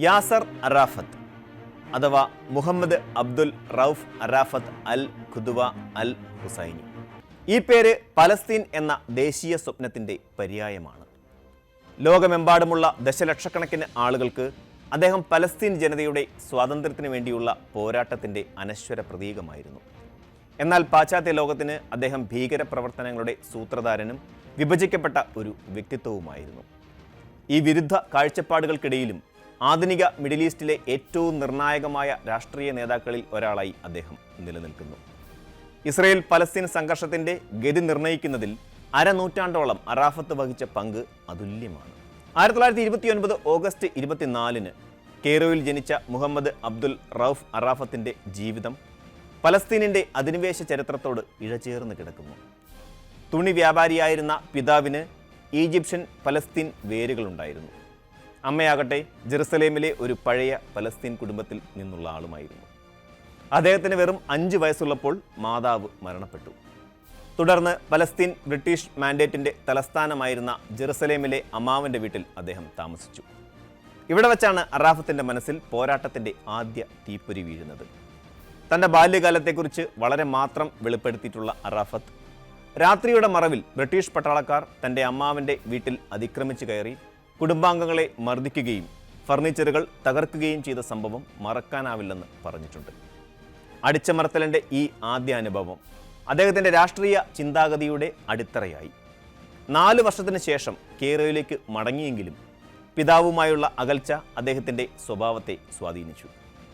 യാസർ അറാഫത്ത് അഥവാ മുഹമ്മദ് അബ്ദുൽ റൌഫ് അറാഫത്ത് അൽ ഖുദുവ അൽ ഹുസൈനി. ഈ പേര് പലസ്തീൻ എന്ന ദേശീയ സ്വപ്നത്തിൻ്റെ പര്യായമാണ്. ലോകമെമ്പാടുമുള്ള ദശലക്ഷക്കണക്കിന് ആളുകൾക്ക് അദ്ദേഹം പലസ്തീൻ ജനതയുടെ സ്വാതന്ത്ര്യത്തിന് വേണ്ടിയുള്ള പോരാട്ടത്തിൻ്റെ അനശ്വര പ്രതീകമായിരുന്നു. എന്നാൽ പാശ്ചാത്യ ലോകത്തിന് അദ്ദേഹം ഭീകരപ്രവർത്തനങ്ങളുടെ സൂത്രധാരനും വിഭജിക്കപ്പെട്ട ഒരു വ്യക്തിത്വവുമായിരുന്നു. ഈ വിരുദ്ധ കാഴ്ചപ്പാടുകൾക്കിടയിലും ആധുനിക മിഡിൽ ഈസ്റ്റിലെ ഏറ്റവും നിർണായകമായ രാഷ്ട്രീയ നേതാക്കളിൽ ഒരാളായി അദ്ദേഹം നിലനിൽക്കുന്നു. ഇസ്രയേൽ പലസ്തീൻ സംഘർഷത്തിൻ്റെ ഗതി നിർണ്ണയിക്കുന്നതിൽ അരനൂറ്റാണ്ടോളം അറാഫത്ത് വഹിച്ച പങ്ക് അതുല്യമാണ്. 1929 ഓഗസ്റ്റ് 24 കെയ്റോയിൽ ജനിച്ച മുഹമ്മദ് അബ്ദുൽ റൌഫ് അറാഫത്തിൻ്റെ ജീവിതം പലസ്തീനിൻ്റെ അധിനിവേശ ചരിത്രത്തോട് ഇഴചേർന്ന് കിടക്കുന്നു. തുണി വ്യാപാരിയായിരുന്ന പിതാവിന് ഈജിപ്ഷ്യൻ പലസ്തീൻ വേരുകളുണ്ടായിരുന്നു. അമ്മയാകട്ടെ ജെറുസലേമിലെ ഒരു പഴയ പലസ്തീൻ കുടുംബത്തിൽ നിന്നുള്ള ആളുമായിരുന്നു. അദ്ദേഹത്തിന് വെറും 5 വയസ്സുള്ളപ്പോൾ മാതാവ് മരണപ്പെട്ടു. തുടർന്ന് പലസ്തീൻ ബ്രിട്ടീഷ് മാൻഡേറ്റിൻ്റെ തലസ്ഥാനമായിരുന്ന ജെറുസലേമിലെ അമ്മാവൻ്റെ വീട്ടിൽ അദ്ദേഹം താമസിച്ചു. ഇവിടെ വച്ചാണ് അറാഫത്തിൻ്റെ മനസ്സിൽ പോരാട്ടത്തിൻ്റെ ആദ്യ തീപ്പൊരി വീഴുന്നത്. തൻ്റെ ബാല്യകാലത്തെക്കുറിച്ച് വളരെ മാത്രം വെളിപ്പെടുത്തിയിട്ടുള്ള അറാഫത്ത് രാത്രിയുടെ മറവിൽ ബ്രിട്ടീഷ് പട്ടാളക്കാർ തൻ്റെ അമ്മാവൻ്റെ വീട്ടിൽ അതിക്രമിച്ചു കയറി കുടുംബാംഗങ്ങളെ മർദ്ദിക്കുകയും ഫർണിച്ചറുകൾ തകർക്കുകയും ചെയ്ത സംഭവം മറക്കാനാവില്ലെന്ന് പറഞ്ഞിട്ടുണ്ട്. അടിച്ചമർത്തലിൻ്റെ ഈ ആദ്യ അനുഭവം അദ്ദേഹത്തിൻ്റെ രാഷ്ട്രീയ ചിന്താഗതിയുടെ അടിത്തറയായി. 4 വർഷത്തിന് ശേഷം കെയ്റോയിലേക്ക് മടങ്ങിയെങ്കിലും പിതാവുമായുള്ള അകൽച്ച അദ്ദേഹത്തിൻ്റെ സ്വഭാവത്തെ സ്വാധീനിച്ചു.